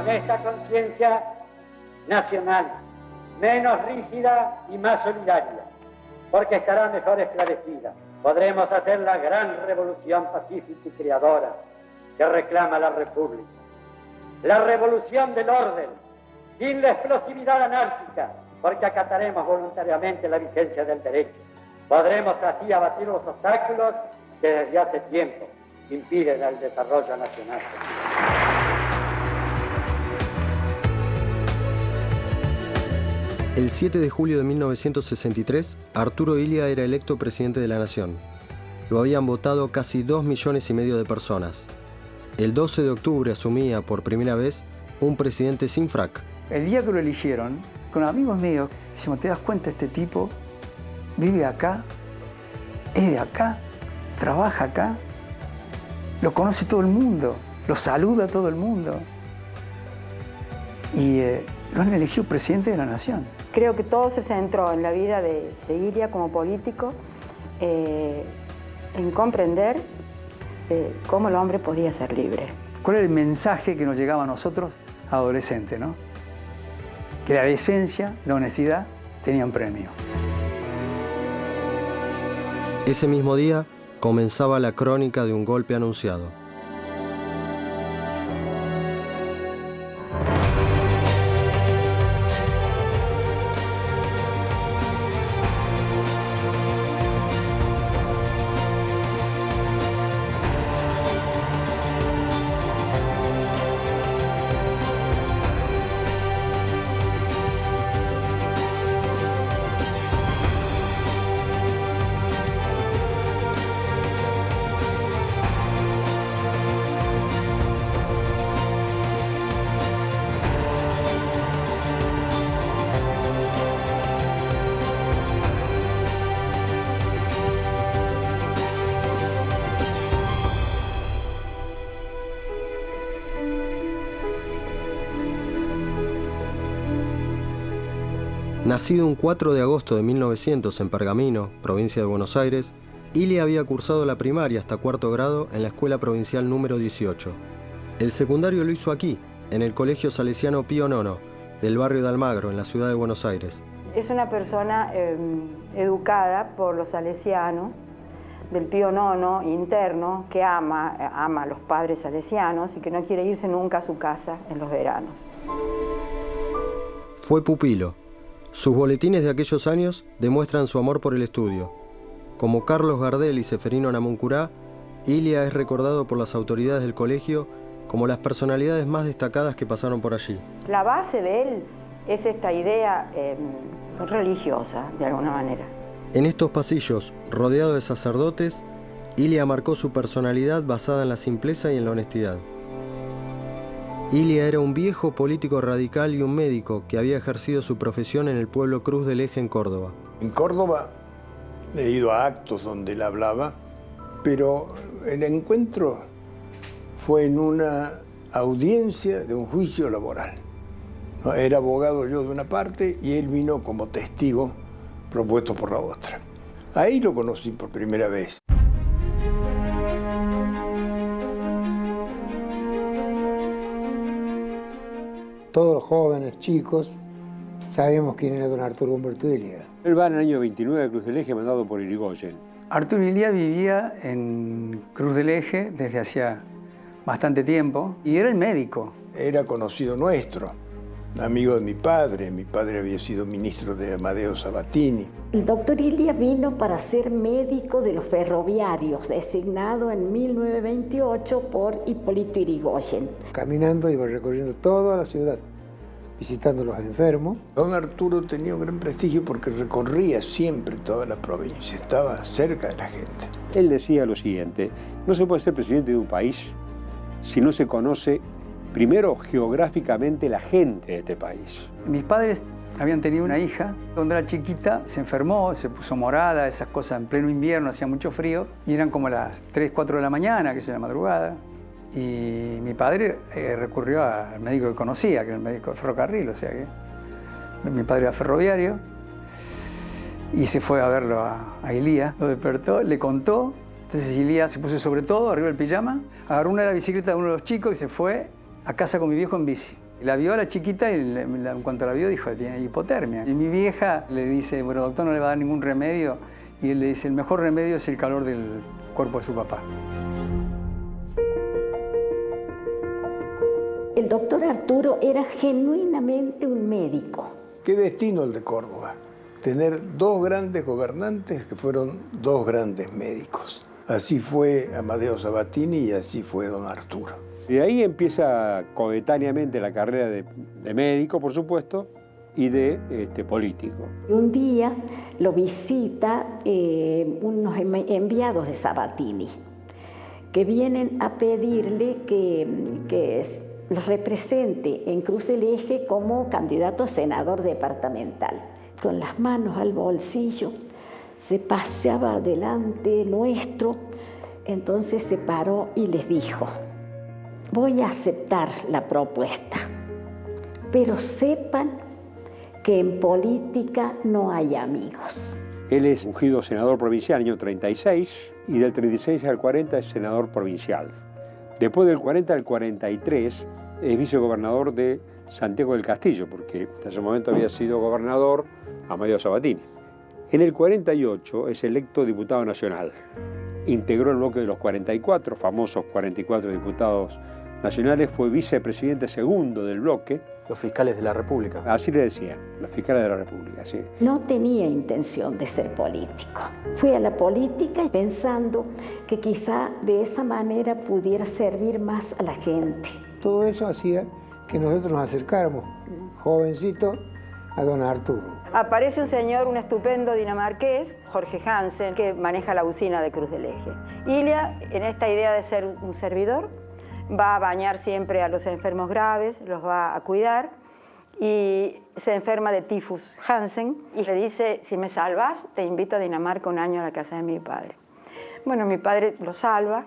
con esta conciencia nacional, menos rígida y más solidaria, porque estará mejor esclarecida. Podremos hacer la gran revolución pacífica y creadora que reclama la República. La revolución del orden, sin la explosividad anárquica, porque acataremos voluntariamente la vigencia del derecho. Podremos así abatir los obstáculos que desde hace tiempo impiden el desarrollo nacional. El 7 de julio de 1963, Arturo Illia era electo presidente de la Nación. Lo habían votado casi 2,5 millones de personas. El 12 de octubre asumía por primera vez un presidente sin frac. El día que lo eligieron, con amigos míos, decimos, ¿te das cuenta? Este tipo vive acá, es de acá, trabaja acá, lo conoce todo el mundo, lo saluda todo el mundo. Y lo han elegido presidente de la Nación. Creo que todo se centró en la vida de Illia como político, en comprender cómo el hombre podía ser libre. ¿Cuál era el mensaje que nos llegaba a nosotros, adolescentes, ¿no? Que la decencia, la honestidad tenían premio. Ese mismo día comenzaba la crónica de un golpe anunciado. Nacido un 4 de agosto de 1900 en Pergamino, provincia de Buenos Aires, Illia había cursado la primaria hasta cuarto grado en la Escuela Provincial número 18. El secundario lo hizo aquí, en el Colegio Salesiano Pío IX, del barrio de Almagro, en la ciudad de Buenos Aires. Es una persona educada por los salesianos, del Pío IX interno, que ama a los padres salesianos y que no quiere irse nunca a su casa en los veranos. Fue pupilo. Sus boletines de aquellos años demuestran su amor por el estudio. Como Carlos Gardel y Seferino Namuncurá, Illia es recordado por las autoridades del colegio como las personalidades más destacadas que pasaron por allí. La base de él es esta idea religiosa, de alguna manera. En estos pasillos, rodeado de sacerdotes, Illia marcó su personalidad basada en la simpleza y en la honestidad. Illia era un viejo político radical y un médico que había ejercido su profesión en el pueblo Cruz del Eje en Córdoba. En Córdoba he ido a actos donde él hablaba, pero el encuentro fue en una audiencia de un juicio laboral. Era abogado yo de una parte y él vino como testigo propuesto por la otra. Ahí lo conocí por primera vez. Todos los jóvenes, chicos, sabíamos quién era don Arturo Humberto Illia. Él va en el año 29 a Cruz del Eje, mandado por Irigoyen. Arturo Illia vivía en Cruz del Eje desde hacía bastante tiempo y era el médico. Era conocido nuestro, amigo de mi padre. Mi padre había sido ministro de Amadeo Sabatini. El doctor Illia vino para ser médico de los ferroviarios, designado en 1928 por Hipólito Yrigoyen. Caminando iba recorriendo toda la ciudad, visitando a los enfermos. Don Arturo tenía un gran prestigio porque recorría siempre toda la provincia, estaba cerca de la gente. Él decía lo siguiente: no se puede ser presidente de un país si no se conoce primero geográficamente la gente de este país. Mis padres habían tenido una hija, cuando era chiquita se enfermó, se puso morada, esas cosas en pleno invierno, hacía mucho frío, y eran como las 3, 4 de la mañana, que es la madrugada, y mi padre recurrió al médico que conocía, que era el médico de ferrocarril, o sea que mi padre era ferroviario, y se fue a verlo a Illia, lo despertó, le contó, entonces Illia se puso sobre todo, arriba del pijama, agarró una de la bicicleta de uno de los chicos y se fue a casa con mi viejo en bici. La vio a la chiquita y en cuanto la vio dijo, tiene hipotermia. Y mi vieja le dice, bueno, doctor, no le va a dar ningún remedio. Y él le dice, el mejor remedio es el calor del cuerpo de su papá. El doctor Arturo era genuinamente un médico. Qué destino el de Córdoba, tener dos grandes gobernantes que fueron dos grandes médicos. Así fue Amadeo Sabatini y así fue don Arturo. Y de ahí empieza coetáneamente la carrera de médico, por supuesto, y de político. Un día lo visita unos enviados de Sabatini, que vienen a pedirle que los represente en Cruz del Eje como candidato a senador departamental. Con las manos al bolsillo, se paseaba delante nuestro, entonces se paró y les dijo, voy a aceptar la propuesta, pero sepan que en política no hay amigos. Él es ungido senador provincial en el año 36 y del 36 al 40 es senador provincial. Después del 40 al 43 es vicegobernador de Santiago del Castillo, porque hasta ese momento había sido gobernador Amadeo Sabatini. En el 48 es electo diputado nacional. Integró el bloque de los 44, famosos 44 diputados nacionales, fue vicepresidente segundo del bloque. Los fiscales de la República. Así le decían, los fiscales de la República, sí. No tenía intención de ser político. Fui a la política pensando que quizá de esa manera pudiera servir más a la gente. Todo eso hacía que nosotros nos acercáramos, jovencito, a don Arturo. Aparece un señor, un estupendo dinamarqués, Jorge Hansen, que maneja la usina de Cruz del Eje. Ilia, en esta idea de ser un servidor, va a bañar siempre a los enfermos graves, los va a cuidar, y se enferma de tifus Hansen y le dice, si me salvas, te invito a Dinamarca un año a la casa de mi padre. Bueno, mi padre lo salva,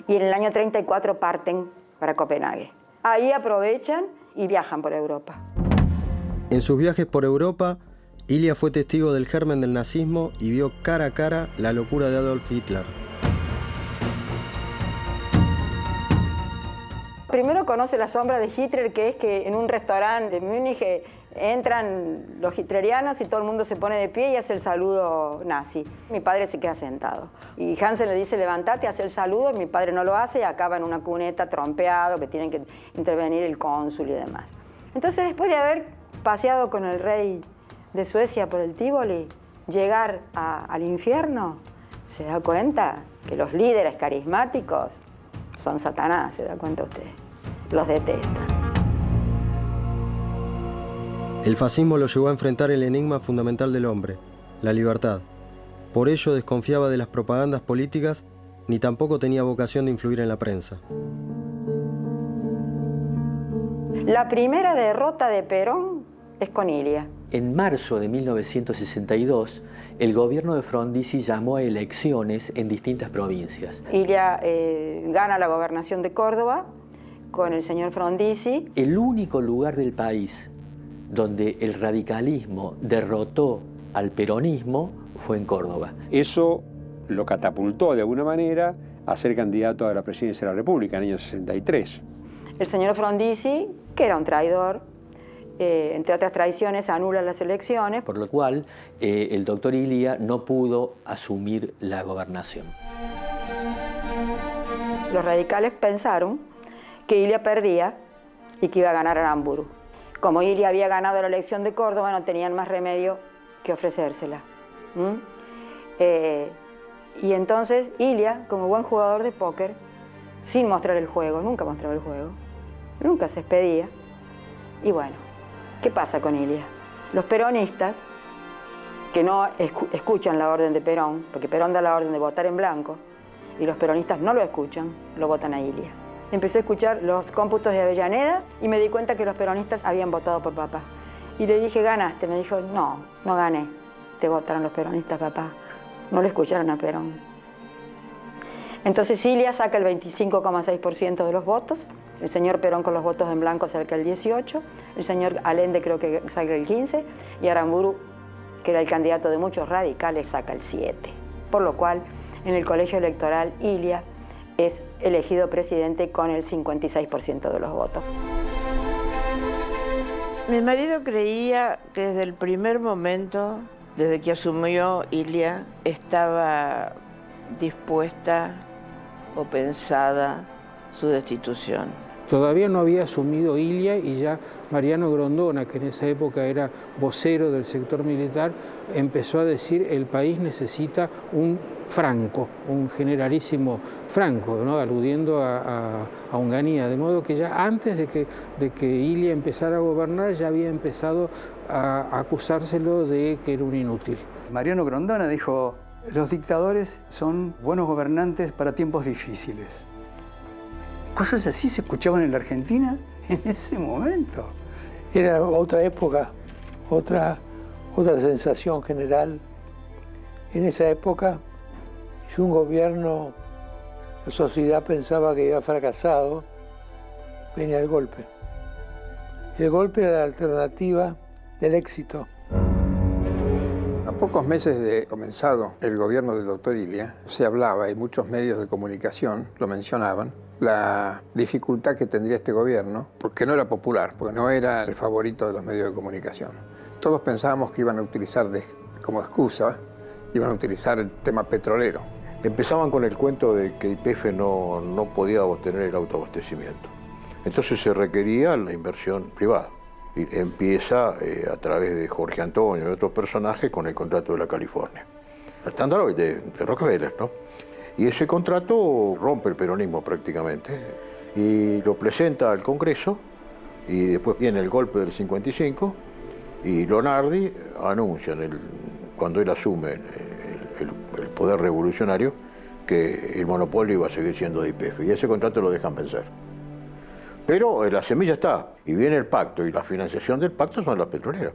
y en el año 34 parten para Copenhague. Ahí aprovechan y viajan por Europa. En sus viajes por Europa, Ilia fue testigo del germen del nazismo y vio cara a cara la locura de Adolf Hitler. Primero conoce la sombra de Hitler, que es que en un restaurante de Múnich entran los hitlerianos y todo el mundo se pone de pie y hace el saludo nazi. Mi padre se queda sentado. Y Hansen le dice, levántate, hace el saludo, y mi padre no lo hace y acaba en una cuneta trompeado, que tienen que intervenir el cónsul y demás. Entonces, después de haber paseado con el rey de Suecia por el Tívoli, llegar al infierno, se da cuenta que los líderes carismáticos son Satanás, ¿se da cuenta usted? Los detesta. El fascismo lo llevó a enfrentar el enigma fundamental del hombre, la libertad. Por ello desconfiaba de las propagandas políticas, ni tampoco tenía vocación de influir en la prensa. La primera derrota de Perón es con Ilia. En marzo de 1962, el gobierno de Frondizi llamó a elecciones en distintas provincias. Ilia gana la gobernación de Córdoba con el señor Frondizi. El único lugar del país donde el radicalismo derrotó al peronismo fue en Córdoba. Eso lo catapultó de alguna manera a ser candidato a la presidencia de la República en el año 63. El señor Frondizi, que era un traidor, entre otras traiciones, anula las elecciones. Por lo cual, el doctor Ilia no pudo asumir la gobernación. Los radicales pensaron que Ilia perdía y que iba a ganar Aramburu. Como Ilia había ganado la elección de Córdoba, no tenían más remedio que ofrecérsela. Y entonces Ilia, como buen jugador de póker, sin mostrar el juego, nunca mostraba el juego, nunca se expedía. Y bueno, ¿qué pasa con Ilia? Los peronistas, que no escuchan la orden de Perón, porque Perón da la orden de votar en blanco, y los peronistas no lo escuchan, lo votan a Ilia. Empecé a escuchar los cómputos de Avellaneda y me di cuenta que los peronistas habían votado por papá. Y le dije, ¿ganaste? Me dijo, no, no gané. Te votaron los peronistas, papá. No le escucharon a Perón. Entonces Ilia saca el 25,6% de los votos, el señor Perón con los votos en blanco saca el 18%, el señor Allende creo que saca el 15%, y Aramburu, que era el candidato de muchos radicales, saca el 7%. Por lo cual, en el colegio electoral, Ilia es elegido presidente con el 56% de los votos. Mi marido creía que desde el primer momento, desde que asumió Ilia, estaba dispuesta o pensada su destitución. Todavía no había asumido Ilia y ya Mariano Grondona, que en esa época era vocero del sector militar, empezó a decir el país necesita un Franco, un generalísimo Franco, ¿no? Aludiendo a Onganía, de modo que ya antes de que Ilia empezara a gobernar ya había empezado a acusárselo de que era un inútil. Mariano Grondona dijo, los dictadores son buenos gobernantes para tiempos difíciles. Cosas así se escuchaban en la Argentina en ese momento. Era otra época, otra sensación general. En esa época, si un gobierno, la sociedad pensaba que había fracasado, venía el golpe. El golpe era la alternativa del éxito. A pocos meses de comenzado el gobierno del doctor Ilia, se hablaba, y muchos medios de comunicación lo mencionaban, la dificultad que tendría este gobierno, porque no era popular, porque no era el favorito de los medios de comunicación. Todos pensábamos que iban a utilizar como excusa, iban a utilizar el tema petrolero. Empezaban con el cuento de que YPF no podía obtener el autoabastecimiento. Entonces se requería la inversión privada. Y empieza a través de Jorge Antonio y otros personajes con el contrato de la California. El Standard Oil de Rockefeller, ¿no? Y ese contrato rompe el peronismo prácticamente y lo presenta al Congreso y después viene el golpe del 55 y Lonardi anuncia, cuando él asume el poder revolucionario, que el monopolio iba a seguir siendo de YPF y ese contrato lo dejan vencer. Pero la semilla está y viene el pacto y la financiación del pacto son las petroleras.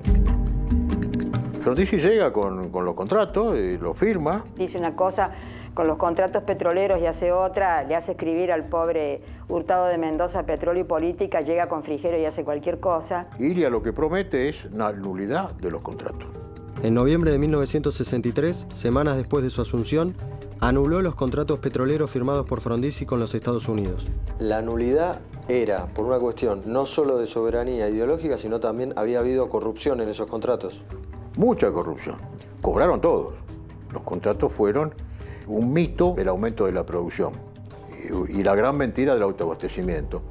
Frondizi llega con los contratos y lo firma. Dice una cosa con los contratos petroleros y hace otra, le hace escribir al pobre Hurtado de Mendoza Petróleo y Política, llega con Frigerio y hace cualquier cosa. Ilia lo que promete es la nulidad de los contratos. En noviembre de 1963, semanas después de su asunción, anuló los contratos petroleros firmados por Frondizi con los Estados Unidos. La nulidad era por una cuestión no solo de soberanía ideológica, sino también había habido corrupción en esos contratos. Mucha corrupción. Cobraron todos. Los contratos fueron un mito del aumento de la producción y la gran mentira del autoabastecimiento.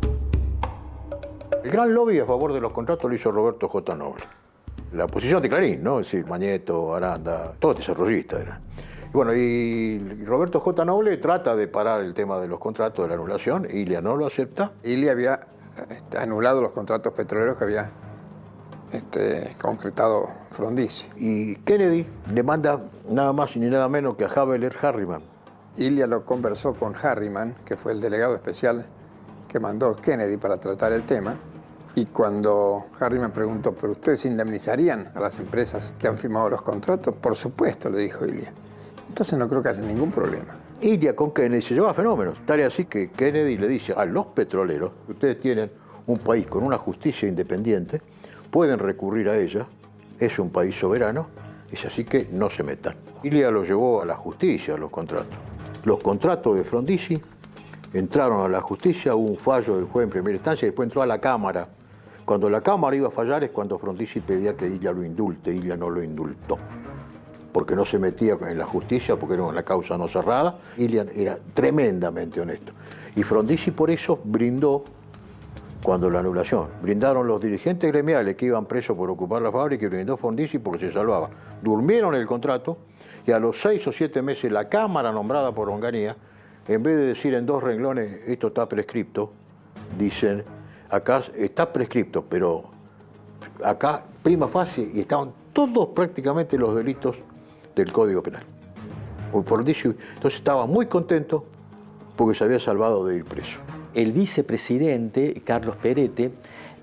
El gran lobby a favor de los contratos lo hizo Roberto J. Noble. La posición de Clarín, ¿no? Es decir, Mañeto, Aranda, todos desarrollistas eran. Y bueno, y Roberto J. Noble trata de parar el tema de los contratos, de la anulación. Ilia no lo acepta. Ilia había anulado los contratos petroleros que había concretado Frondizi. Y Kennedy le manda nada más ni nada menos que a Haveler Harriman. Ilia lo conversó con Harriman, que fue el delegado especial que mandó Kennedy para tratar el tema. Y cuando Harriman preguntó, ¿pero ustedes indemnizarían a las empresas que han firmado los contratos? Por supuesto, le dijo Ilia. Entonces no creo que haya ningún problema. Ilia con Kennedy se lleva fenómenos. Tal y así que Kennedy le dice a los petroleros, ustedes tienen un país con una justicia independiente, pueden recurrir a ella, es un país soberano, es así que no se metan. Ilia lo llevó a la justicia, a los contratos. Los contratos de Frondizi entraron a la justicia, hubo un fallo del juez en primera instancia y después entró a la Cámara. Cuando la Cámara iba a fallar es cuando Frondizi pedía que Ilia lo indulte, Ilia no lo indultó, porque no se metía en la justicia, porque era una causa no cerrada. Ilia era tremendamente honesto. Y Frondizi por eso brindó, cuando la anulación, brindaron los dirigentes gremiales que iban presos por ocupar la fábrica y brindó Frondizi porque se salvaba. Durmieron el contrato y a los 6 o 7 meses la Cámara nombrada por Onganía, en vez de decir en 2 renglones esto está prescripto, dicen acá está prescripto, pero acá prima facie y estaban todos prácticamente los delitos del Código Penal. Frondizi entonces estaba muy contento porque se había salvado de ir preso. El vicepresidente, Carlos Perete,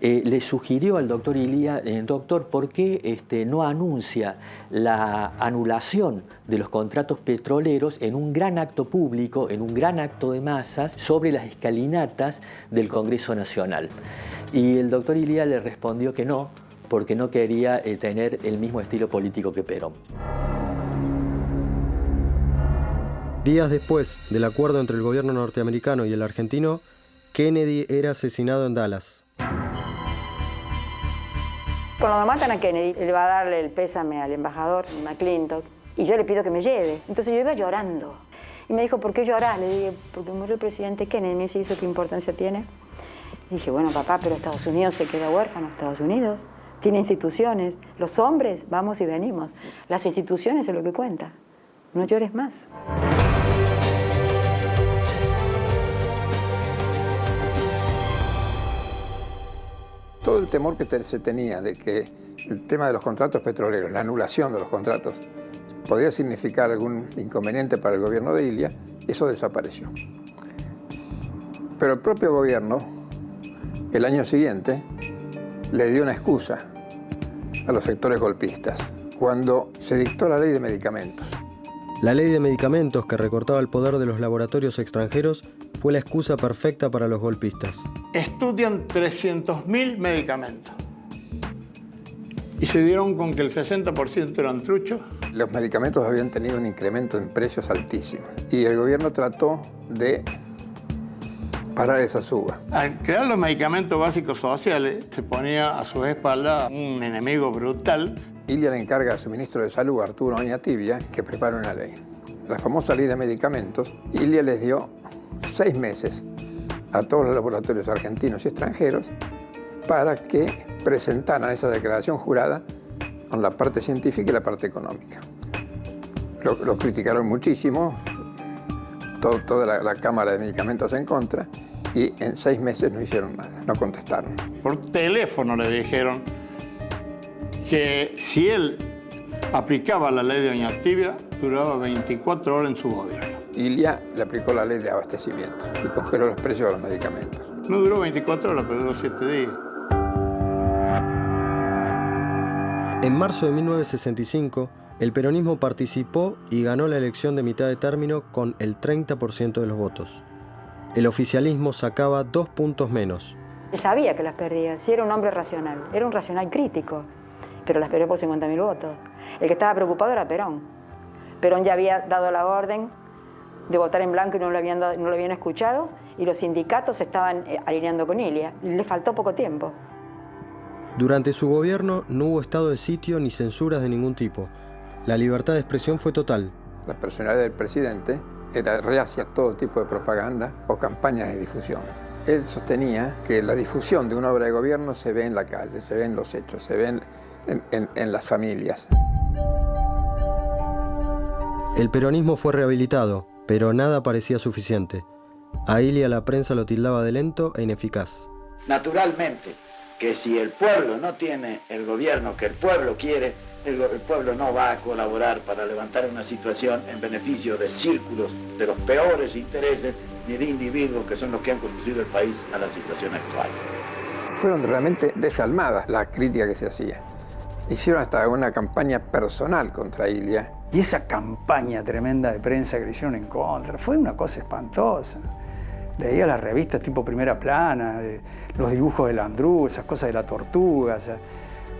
le sugirió al doctor Ilia, doctor, ¿por qué no anuncia la anulación de los contratos petroleros en un gran acto público, en un gran acto de masas, sobre las escalinatas del Congreso Nacional? Y el doctor Ilia le respondió que no, porque no quería tener el mismo estilo político que Perón. Días después del acuerdo entre el gobierno norteamericano y el argentino, Kennedy era asesinado en Dallas. Cuando matan a Kennedy, él va a darle el pésame al embajador McClintock y yo le pido que me lleve. Entonces yo iba llorando. Y me dijo, ¿por qué llorás? Le dije, porque murió el presidente Kennedy. Me dice, ¿eso qué importancia tiene? Y dije, bueno, papá, pero Estados Unidos se queda huérfano. Estados Unidos tiene instituciones. Los hombres vamos y venimos. Las instituciones es lo que cuenta. No llores más. Todo el temor que se tenía de que el tema de los contratos petroleros, la anulación de los contratos, podía significar algún inconveniente para el gobierno de Ilia, eso desapareció. Pero el propio gobierno, el año siguiente, le dio una excusa a los sectores golpistas, cuando se dictó la ley de medicamentos. La ley de medicamentos que recortaba el poder de los laboratorios extranjeros fue la excusa perfecta para los golpistas. Estudian 300.000 medicamentos y se dieron con que el 60% eran truchos. Los medicamentos habían tenido un incremento en precios altísimo y el gobierno trató de parar esa suba. Al crear los medicamentos básicos sociales se ponía a su espalda un enemigo brutal. Ilia le encarga a su ministro de Salud, Arturo Oñatibia, que prepare una ley. La famosa ley de medicamentos, Ilia les dio 6 meses a todos los laboratorios argentinos y extranjeros para que presentaran esa declaración jurada con la parte científica y la parte económica. Lo criticaron muchísimo, toda la Cámara de Medicamentos en contra, y en 6 meses no hicieron nada, no contestaron. Por teléfono le dijeron que si él aplicaba la ley de Oñatibia, duraba 24 horas en su gobierno. Ilia le aplicó la ley de abastecimiento y congeló los precios de los medicamentos. No duró 24 horas, pero duró 7 días. En marzo de 1965, el peronismo participó y ganó la elección de mitad de término con el 30% de los votos. El oficialismo sacaba 2 puntos menos. Él sabía que las perdía, sí era un hombre racional, era un racional crítico, pero las perdió por 50.000 votos. El que estaba preocupado era Perón. Perón ya había dado la orden de votar en blanco y no lo habían escuchado, y los sindicatos se estaban alineando con Ilia. Le faltó poco tiempo. Durante su gobierno no hubo estado de sitio ni censuras de ningún tipo. La libertad de expresión fue total. La personalidad del presidente era reacia a todo tipo de propaganda o campañas de difusión. Él sostenía que la difusión de una obra de gobierno se ve en la calle, se ve en los hechos, se ve en las familias. El peronismo fue rehabilitado, pero nada parecía suficiente. A Ilia la prensa lo tildaba de lento e ineficaz. Naturalmente que si el pueblo no tiene el gobierno que el pueblo quiere, el pueblo no va a colaborar para levantar una situación en beneficio de círculos de los peores intereses ni de individuos que son los que han conducido el país a la situación actual. Fueron realmente desalmadas las críticas que se hacían. Hicieron hasta una campaña personal contra Ilia. Y esa campaña tremenda de prensa que le hicieron en contra, fue una cosa espantosa. Leía las revistas tipo Primera Plana, los dibujos de Landru, esas cosas de la tortuga, o sea,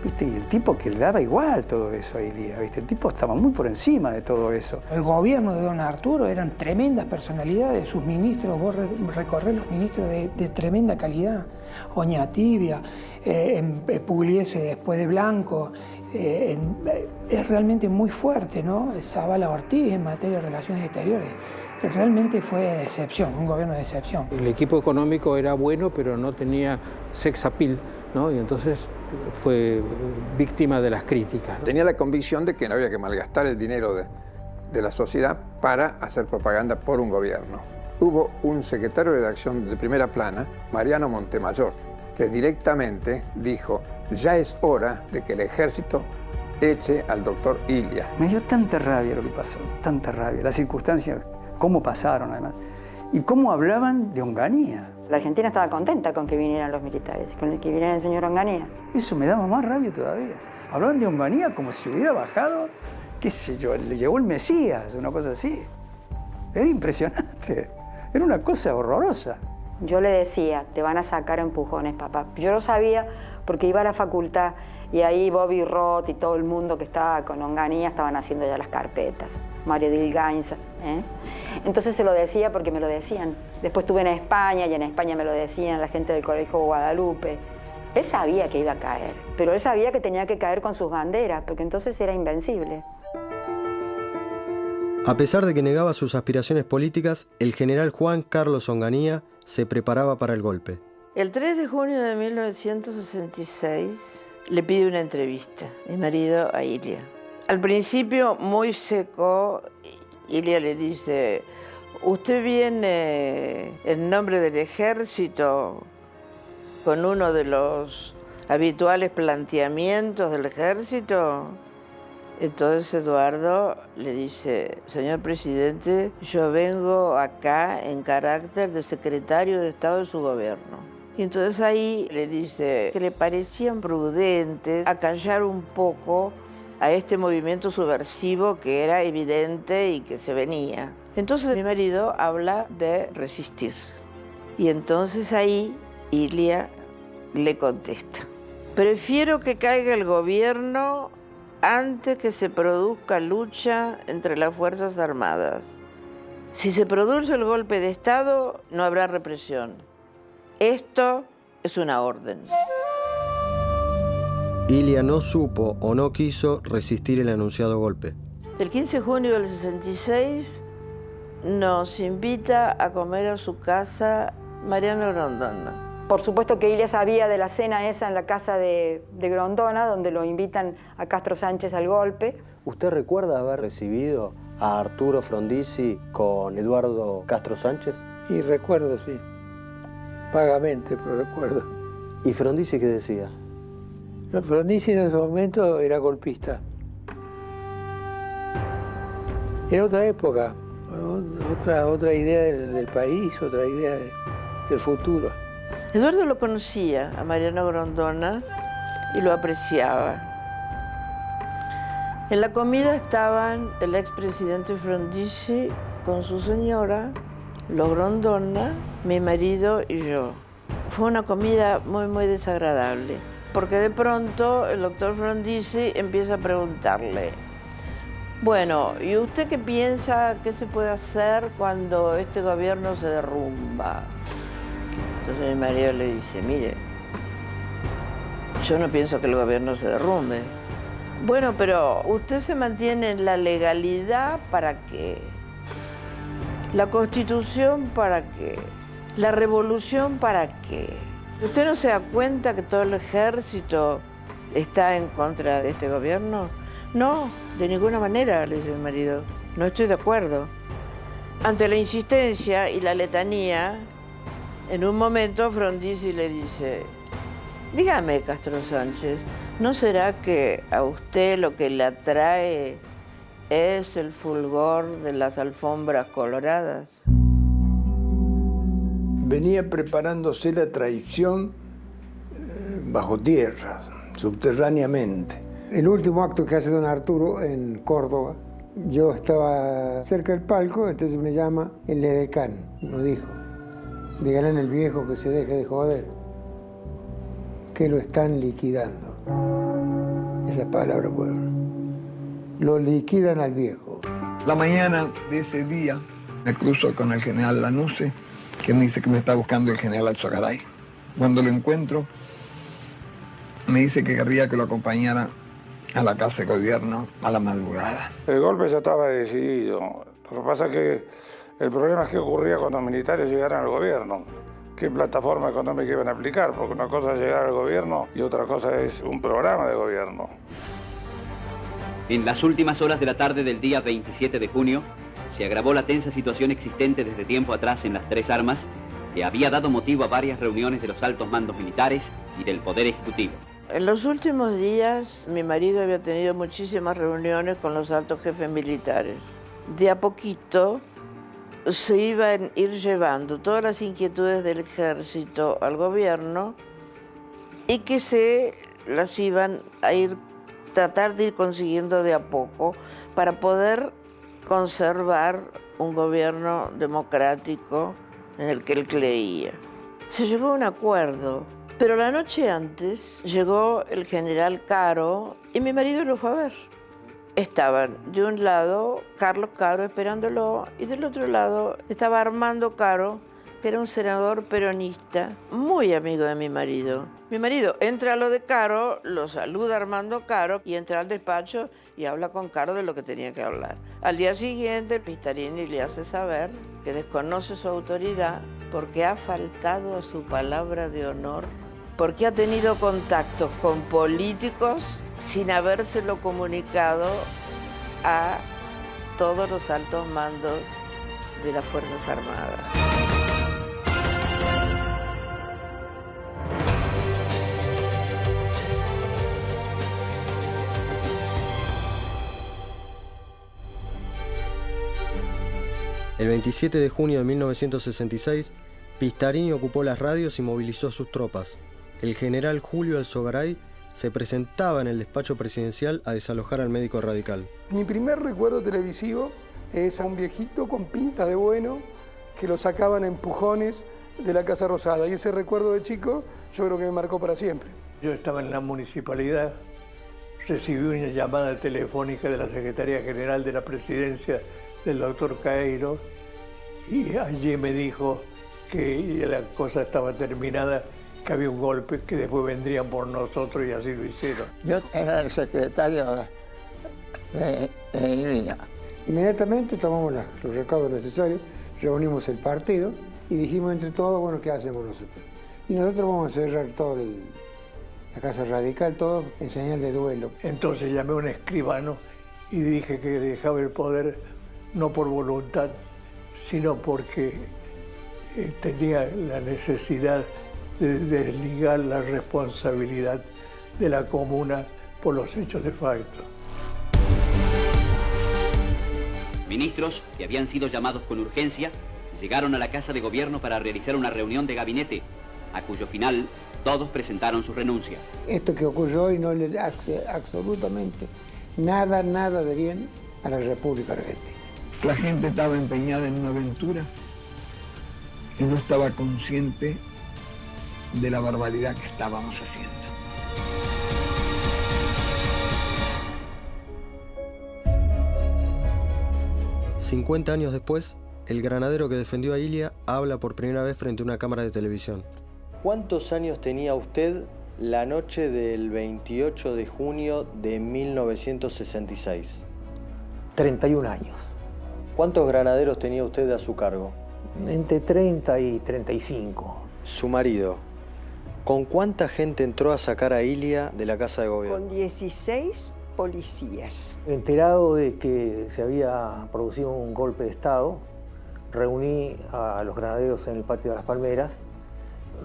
¿viste? Y el tipo que le daba igual todo eso a Ilia, ¿viste? El tipo estaba muy por encima de todo eso. El gobierno de don Arturo eran tremendas personalidades, sus ministros, vos recorrés los ministros de tremenda calidad. Oñatibia, Pugliese después de Blanco, es realmente muy fuerte, ¿no? Zavala Ortiz en materia de relaciones exteriores. Realmente fue de excepción, un gobierno de excepción. El equipo económico era bueno, pero no tenía sex appeal, ¿no? Y entonces fue víctima de las críticas, ¿no? Tenía la convicción de que no había que malgastar el dinero de la sociedad para hacer propaganda por un gobierno. Hubo un secretario de redacción de Primera Plana, Mariano Montemayor, que directamente dijo: ya es hora de que el ejército eche al doctor Ilia. Me dio tanta rabia lo que pasó, tanta rabia, las circunstancias, cómo pasaron además, y cómo hablaban de Onganía. La Argentina estaba contenta con que vinieran los militares, con que viniera el señor Onganía. Eso me daba más rabia todavía. Hablaban de Onganía como si hubiera bajado, qué sé yo, le llegó el Mesías, una cosa así. Era impresionante, era una cosa horrorosa. Yo le decía, te van a sacar empujones, papá. Yo lo sabía porque iba a la facultad y ahí Bobby Roth y todo el mundo que estaba con Onganía estaban haciendo ya las carpetas, Mario Dilgainza, ¿eh? Entonces se lo decía porque me lo decían. Después estuve en España y en España me lo decían la gente del Colegio Guadalupe. Él sabía que iba a caer, pero él sabía que tenía que caer con sus banderas, porque entonces era invencible. A pesar de que negaba sus aspiraciones políticas, el general Juan Carlos Onganía se preparaba para el golpe. El 3 de junio de 1966 le pide una entrevista, mi marido, a Ilia. Al principio, muy seco, Ilia le dice: ¿usted viene en nombre del ejército con uno de los habituales planteamientos del ejército? Entonces Eduardo le dice: señor presidente, yo vengo acá en carácter de secretario de Estado de su gobierno. Y entonces ahí le dice que le parecían prudentes acallar un poco a este movimiento subversivo que era evidente y que se venía. Entonces mi marido habla de resistir. Y entonces ahí Ilia le contesta: prefiero que caiga el gobierno antes que se produzca lucha entre las Fuerzas Armadas. Si se produce el golpe de Estado, no habrá represión. Esto es una orden. Ilia no supo o no quiso resistir el anunciado golpe. El 15 de junio del 66 nos invita a comer a su casa Mariano Grondona. Por supuesto que Ilia sabía de la cena esa en la casa de Grondona, donde lo invitan a Castro Sánchez al golpe. ¿Usted recuerda haber recibido a Arturo Frondizi con Eduardo Castro Sánchez? Y recuerdo, sí. Vagamente, pero recuerdo. ¿Y Frondizi qué decía? No, Frondizi en ese momento era golpista. Era otra época, otra idea del país, otra idea del futuro. Eduardo lo conocía, a Mariano Grondona, y lo apreciaba. En la comida estaban el expresidente Frondizi con su señora, los Grondona, mi marido y yo. Fue una comida muy desagradable, porque de pronto el doctor Frondizi empieza a preguntarle: bueno, ¿y usted qué piensa que se puede hacer cuando este gobierno se derrumba? Entonces mi marido le dice: mire, yo no pienso que el gobierno se derrumbe. Bueno, pero usted se mantiene en la legalidad, ¿para qué? La Constitución, ¿para qué? La revolución, ¿para qué? ¿Usted no se da cuenta que todo el ejército está en contra de este gobierno? No, de ninguna manera, le dice mi marido. No estoy de acuerdo. Ante la insistencia y la letanía, en un momento Frondizi le dice: dígame, Castro Sánchez, ¿no será que a usted lo que le atrae es el fulgor de las alfombras coloradas? Venía preparándose la traición bajo tierra, subterráneamente. El último acto que hace don Arturo en Córdoba, yo estaba cerca del palco, entonces me llama el edecán, nos dijo: díganle al viejo que se deje de joder, que lo están liquidando. Esas palabras fueron: lo liquidan al viejo. La mañana de ese día me cruzo con el general Lanusse, que me dice que me está buscando el general Alzogaray. Cuando lo encuentro, me dice que querría que lo acompañara a la casa de gobierno a la madrugada. El golpe ya estaba decidido. Lo que pasa es que el problema es qué ocurría cuando los militares llegaran al gobierno. ¿Qué plataforma económica iban a aplicar? Porque una cosa es llegar al gobierno y otra cosa es un programa de gobierno. En las últimas horas de la tarde del día 27 de junio, se agravó la tensa situación existente desde tiempo atrás en las Tres Armas, que había dado motivo a varias reuniones de los altos mandos militares y del Poder Ejecutivo. En los últimos días, mi marido había tenido muchísimas reuniones con los altos jefes militares. De a poquito se iban a ir llevando todas las inquietudes del ejército al gobierno y que se las iban a tratar de ir consiguiendo de a poco para poder conservar un gobierno democrático en el que él creía. Se llegó a un acuerdo Pero la noche antes llegó el general Caro y mi marido lo fue a ver. Estaban de un lado Carlos Caro esperándolo y del otro lado estaba Armando Caro, que era un senador peronista, muy amigo de mi marido. Mi marido entra a lo de Caro, lo saluda Armando Caro y entra al despacho y habla con Caro de lo que tenía que hablar. Al día siguiente, Pistarini le hace saber que desconoce su autoridad porque ha faltado a su palabra de honor, porque ha tenido contactos con políticos sin habérselo comunicado a todos los altos mandos de las Fuerzas Armadas. El 27 de junio de 1966, Pistarini ocupó las radios y movilizó sus tropas. El general Julio Alzogaray se presentaba en el despacho presidencial a desalojar al médico radical. Mi primer recuerdo televisivo es a un viejito con pinta de bueno que lo sacaban a empujones de la Casa Rosada. Y ese recuerdo de chico yo creo que me marcó para siempre. Yo estaba en la municipalidad, recibí una llamada telefónica de la Secretaría General de la Presidencia del doctor Caeiro y allí me dijo que la cosa estaba terminada, que había un golpe, que después vendrían por nosotros y así lo hicieron. Yo era el secretario de Ilia. Inmediatamente tomamos los recaudos necesarios, reunimos el partido y dijimos entre todos, bueno, ¿qué hacemos nosotros? Y nosotros vamos a cerrar todo la Casa Radical, todo en señal de duelo. Entonces llamé a un escribano y dije que dejaba el poder no por voluntad, sino porque tenía la necesidad de desligar la responsabilidad de la comuna por los hechos de facto. Ministros que habían sido llamados con urgencia llegaron a la Casa de Gobierno para realizar una reunión de gabinete, a cuyo final todos presentaron sus renuncias. Esto que ocurrió hoy no le hace absolutamente nada de bien a la República Argentina. La gente estaba empeñada en una aventura y no estaba consciente de la barbaridad que estábamos haciendo. $50 años después, el granadero que defendió a Ilia habla por primera vez frente a una cámara de televisión. ¿Cuántos años tenía usted la noche del 28 de junio de 1966? 31 años. ¿Cuántos granaderos tenía usted a su cargo? Entre 30 y 35. Su marido, ¿con cuánta gente entró a sacar a Ilia de la Casa de Gobierno? Con 16 policías. Enterado de que se había producido un golpe de Estado, reuní a los granaderos en el patio de las Palmeras,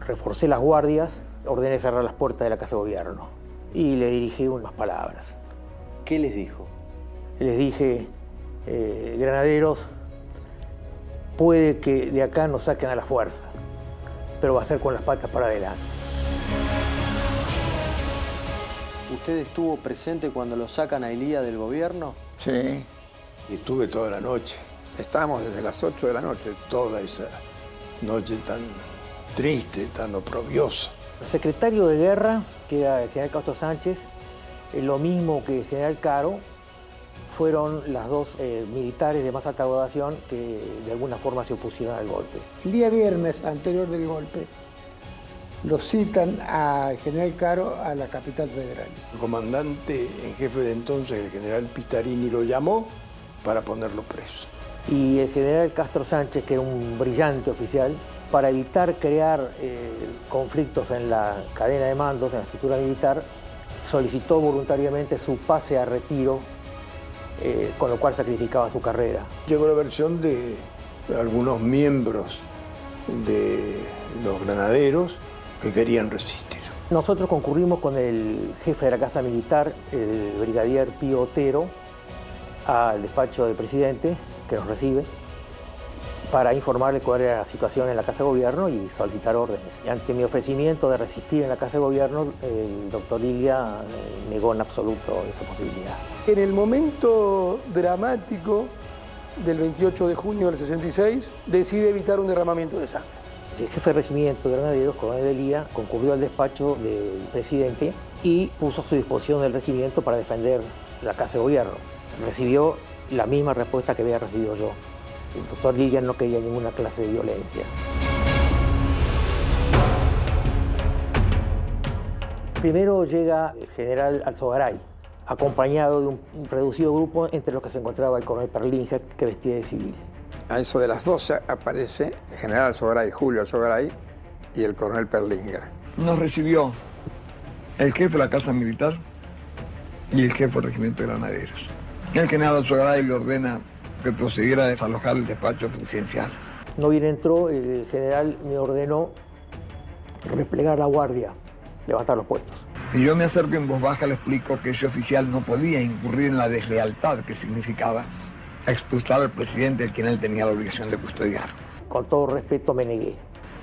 reforcé las guardias, ordené cerrar las puertas de la Casa de Gobierno y le dirigí unas palabras. ¿Qué les dijo? Les dije, granaderos, puede que de acá nos saquen a la fuerza, pero va a ser con las patas para adelante. ¿Usted estuvo presente cuando lo sacan a Ilia del gobierno? Sí. Y estuve toda la noche. Estábamos desde las 8 de la noche. Toda esa noche tan triste, tan oprobiosa. El secretario de guerra, que era el general Castro Sánchez, lo mismo que el general Caro, fueron las dos militares de más alta graduación que de alguna forma se opusieron al golpe. El día viernes anterior del golpe, lo citan al general Caro a la capital federal. El comandante en jefe de entonces, el general Pistarini, lo llamó para ponerlo preso. Y el general Castro Sánchez, que era un brillante oficial, para evitar crear conflictos en la cadena de mandos, en la estructura militar, solicitó voluntariamente su pase a retiro, con lo cual sacrificaba su carrera. Llegó la versión de algunos miembros de los granaderos que querían resistir. Nosotros concurrimos con el jefe de la Casa Militar, el brigadier Pío Otero, al despacho del presidente, que nos recibe, para informarle cuál era la situación en la Casa de Gobierno y solicitar órdenes. Y ante mi ofrecimiento de resistir en la Casa de Gobierno, el doctor Ilia negó en absoluto esa posibilidad. En el momento dramático del 28 de junio del 66, decide evitar un derramamiento de sangre. El jefe de regimiento de granaderos, coronel Elía, concurrió al despacho del presidente y puso a su disposición el regimiento para defender la casa de gobierno. Recibió la misma respuesta que había recibido yo. El doctor Lillia no quería ninguna clase de violencias. Primero llega el general Alzogaray, acompañado de un reducido grupo entre los que se encontraba el coronel Perlinger, que vestía de civil. A eso de las 12 aparece el general Alzogaray, Julio Alzogaray, y el coronel Perlinger. Nos recibió el jefe de la Casa Militar y el jefe del Regimiento de Granaderos. El general Alzogaray le ordena que procediera a desalojar el despacho presidencial. No bien entró, el general me ordenó replegar la guardia, levantar los puestos. Y yo me acerco en voz baja, le explico que ese oficial no podía incurrir en la deslealtad que significaba expulsar al presidente, al quien él tenía la obligación de custodiar. Con todo respeto me negué.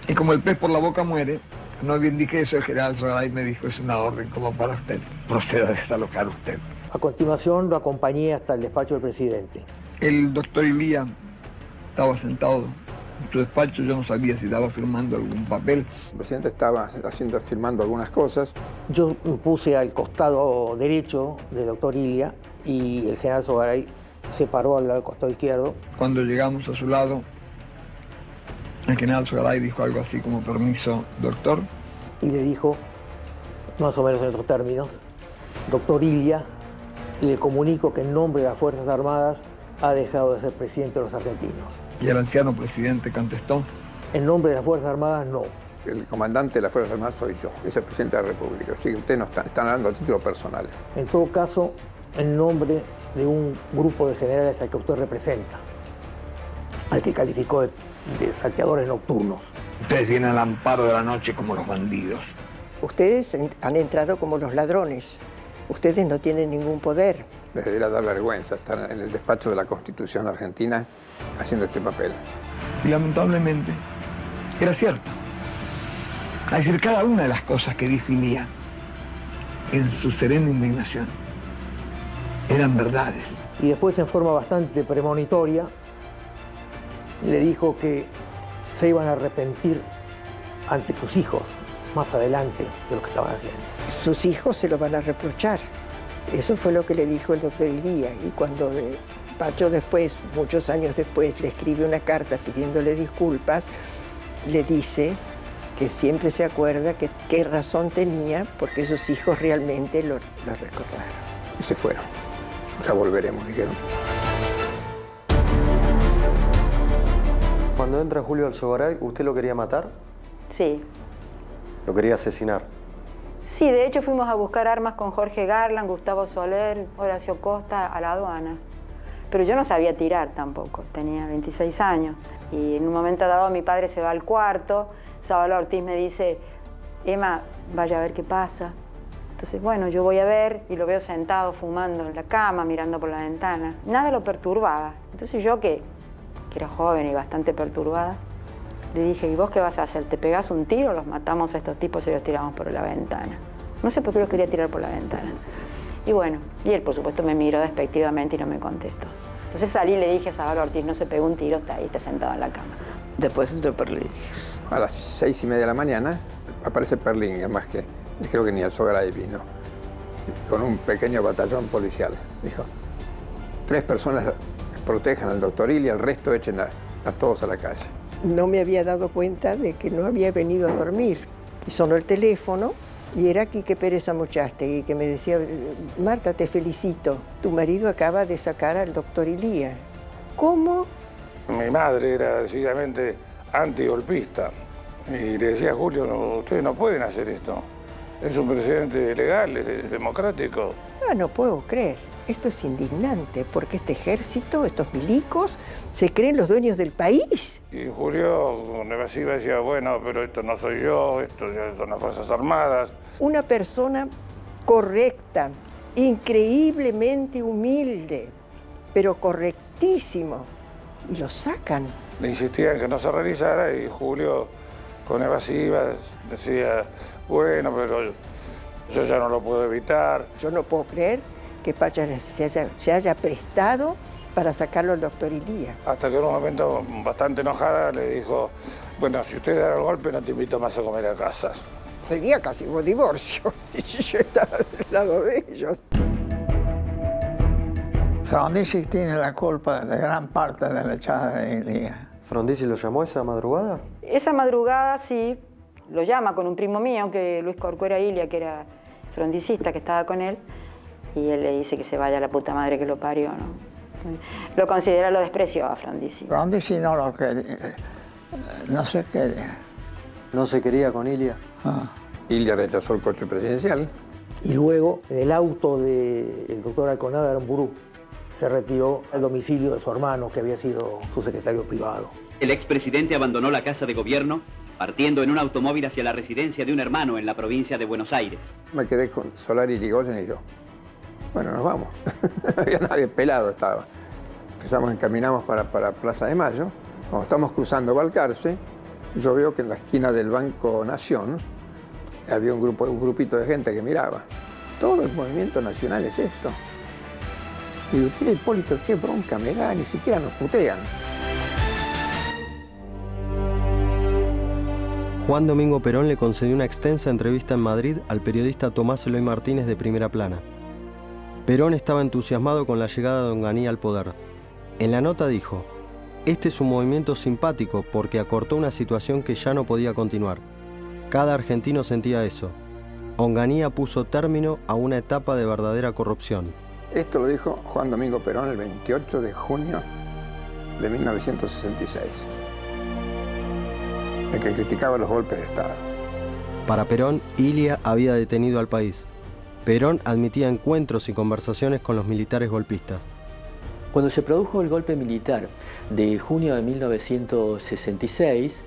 Y como el pez por la boca muere, no bien dije eso, el general Alzogaray me dijo, es una orden como para usted, proceda a desalojar usted. A continuación lo acompañé hasta el despacho del presidente. El doctor Ilía estaba sentado en su despacho, yo no sabía si estaba firmando algún papel. El presidente estaba firmando algunas cosas. Yo me puse al costado derecho del doctor Ilía y el general Alzogaray se paró al costado izquierdo. Cuando llegamos a su lado, el general Alzogaray dijo algo así como, permiso, doctor. Y le dijo, más o menos en otros términos, doctor Ilía, le comunico que en nombre de las Fuerzas Armadas ha dejado de ser presidente de los argentinos. Y el anciano presidente contestó, en nombre de las Fuerzas Armadas, no. El comandante de las Fuerzas Armadas soy yo, es el presidente de la República. Así que ustedes no están hablando a título personal. En todo caso, en nombre de un grupo de generales al que usted representa, al que calificó de salteadores nocturnos. Ustedes vienen al amparo de la noche como los bandidos. Ustedes han entrado como los ladrones. Ustedes no tienen ningún poder. Les debería dar vergüenza estar en el despacho de la Constitución Argentina haciendo este papel. Y lamentablemente, era cierto. Es decir, cada una de las cosas que dijo Ilía en su serena indignación eran verdades. Y después, en forma bastante premonitoria, le dijo que se iban a arrepentir ante sus hijos más adelante de lo que estaban haciendo. Sus hijos se lo van a reprochar. Eso fue lo que le dijo el doctor Ilía. Y cuando Pacho después, muchos años después, le escribe una carta pidiéndole disculpas, le dice que siempre se acuerda que qué razón tenía porque sus hijos realmente lo recordaron. Y se fueron. Ya volveremos, dijeron. Cuando entra Julio Alzogaray, ¿usted lo quería matar? Sí. ¿Lo quería asesinar? Sí, de hecho fuimos a buscar armas con Jorge Garland, Gustavo Soler, Horacio Costa a la aduana. Pero yo no sabía tirar tampoco, tenía 26 años. Y en un momento dado mi padre se va al cuarto, Zabala Ortiz me dice, Emma, vaya a ver qué pasa. Entonces, bueno, yo voy a ver y lo veo sentado fumando en la cama, mirando por la ventana. Nada lo perturbaba. Entonces yo, que era joven y bastante perturbada, le dije, ¿y vos qué vas a hacer? ¿Te pegás un tiro? ¿Los matamos a estos tipos y los tiramos por la ventana? No sé por qué los quería tirar por la ventana. Y bueno, y él por supuesto me miró despectivamente y no me contestó. Entonces salí y le dije a Zabala Ortiz, no se pegó un tiro, está ahí, está sentado en la cama. Después entró Perlinger. A las 6:30 de la mañana aparece Perlinger, más que, creo que ni Alzogaray vino, con un pequeño batallón policial. Dijo, 3 personas protejan al doctor Ilía, el resto echen a todos a la calle. No me había dado cuenta de que no había venido a dormir. Y sonó el teléfono y era Quique Pérez Amochastegui que me decía, Marta, te felicito, tu marido acaba de sacar al doctor Ilía. ¿Cómo? Mi madre era decididamente antigolpista y le decía a Julio, no, ustedes no pueden hacer esto. Es un presidente legal, es democrático. Ah, no puedo creer. Esto es indignante, porque este ejército, estos milicos, se creen los dueños del país. Y Julio, con evasiva, decía, bueno, pero esto no soy yo, esto ya son las Fuerzas Armadas. Una persona correcta, increíblemente humilde, pero correctísimo. Y lo sacan. Le insistían que no se realizara y Julio, con evasivas, decía, bueno, pero yo ya no lo puedo evitar. Yo no puedo creer que Pacha se haya prestado para sacarlo al doctor Ilía. Hasta que en un momento, bastante enojada, le dijo, Bueno, si usted da el golpe no te invito más a comer a casa. Sería casi un divorcio si yo estaba del lado de ellos. Frondizi tiene la culpa de gran parte de la echada de Ilia. ¿Frondizi lo llamó esa madrugada? Esa madrugada sí, lo llama con un primo mío, que Luis Corcuera Ilia, que era frondicista, que estaba con él, y él le dice que se vaya a la puta madre que lo parió, ¿no? Lo considera, lo despreció a Frondizi. Frondizi no lo quería, no se quería. ¿No se quería con Ilia? Ilia rechazó el coche presidencial. Y luego, en el auto del doctor Alconada Aramburu, se retiró al domicilio de su hermano, que había sido su secretario privado. El expresidente abandonó la casa de gobierno, partiendo en un automóvil hacia la residencia de un hermano en la provincia de Buenos Aires. Me quedé con Solari, Irigoyen y yo. Bueno, nos vamos. No había nadie, pelado estaba. Encaminamos para Plaza de Mayo. Cuando estamos cruzando Balcarce, yo veo que en la esquina del Banco Nación había un grupito de gente que miraba. Todo el movimiento nacional es esto. Y digo, mira Hipólito, qué bronca me da, ni siquiera nos putean. Juan Domingo Perón le concedió una extensa entrevista en Madrid al periodista Tomás Eloy Martínez de Primera Plana. Perón estaba entusiasmado con la llegada de Onganía al poder. En la nota dijo: "Este es un movimiento simpático porque acortó una situación que ya no podía continuar. Cada argentino sentía eso. Onganía puso término a una etapa de verdadera corrupción". Esto lo dijo Juan Domingo Perón el 28 de junio de 1966, el que criticaba los golpes de Estado. Para Perón, Ilia había detenido al país. Perón admitía encuentros y conversaciones con los militares golpistas. Cuando se produjo el golpe militar de junio de 1966,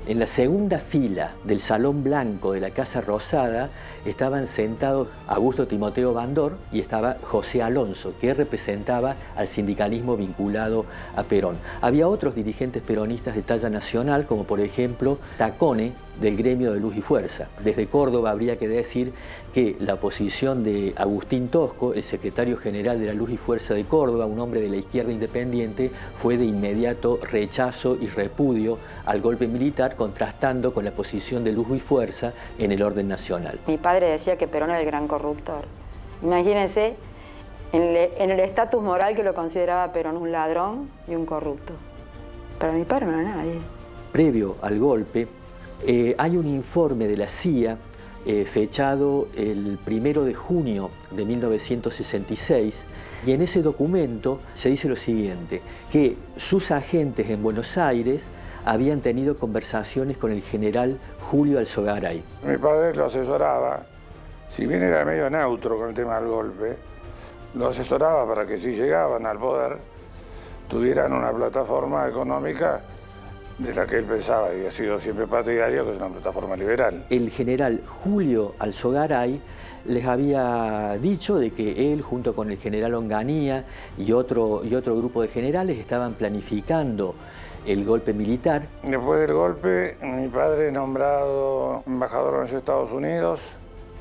en la segunda fila del Salón Blanco de la Casa Rosada estaban sentados Augusto Timoteo Bandor y estaba José Alonso, que representaba al sindicalismo vinculado a Perón. Había otros dirigentes peronistas de talla nacional, como por ejemplo Tacone, del gremio de Luz y Fuerza. Desde Córdoba habría que decir que la posición de Agustín Tosco, el secretario general de la Luz y Fuerza de Córdoba, un hombre de la izquierda independiente, fue de inmediato rechazo y repudio al golpe militar, contrastando con la posición de Luz y Fuerza en el orden nacional. Mi padre decía que Perón era el gran corruptor. Imagínense en el estatus moral que lo consideraba Perón un ladrón y un corrupto. Para mi padre no era nadie. Previo al golpe, hay un informe de la CIA fechado el 1 de junio de 1966, y en ese documento se dice lo siguiente: que sus agentes en Buenos Aires habían tenido conversaciones con el general Julio Alzogaray. Mi padre lo asesoraba, si bien era medio neutro con el tema del golpe, lo asesoraba para que si llegaban al poder tuvieran una plataforma económica de la que él pensaba y ha sido siempre partidario, que es una plataforma liberal. El general Julio Alzogaray les había dicho de que él, junto con el general Onganía y otro grupo de generales, estaban planificando el golpe militar. Después del golpe, mi padre nombrado embajador en los Estados Unidos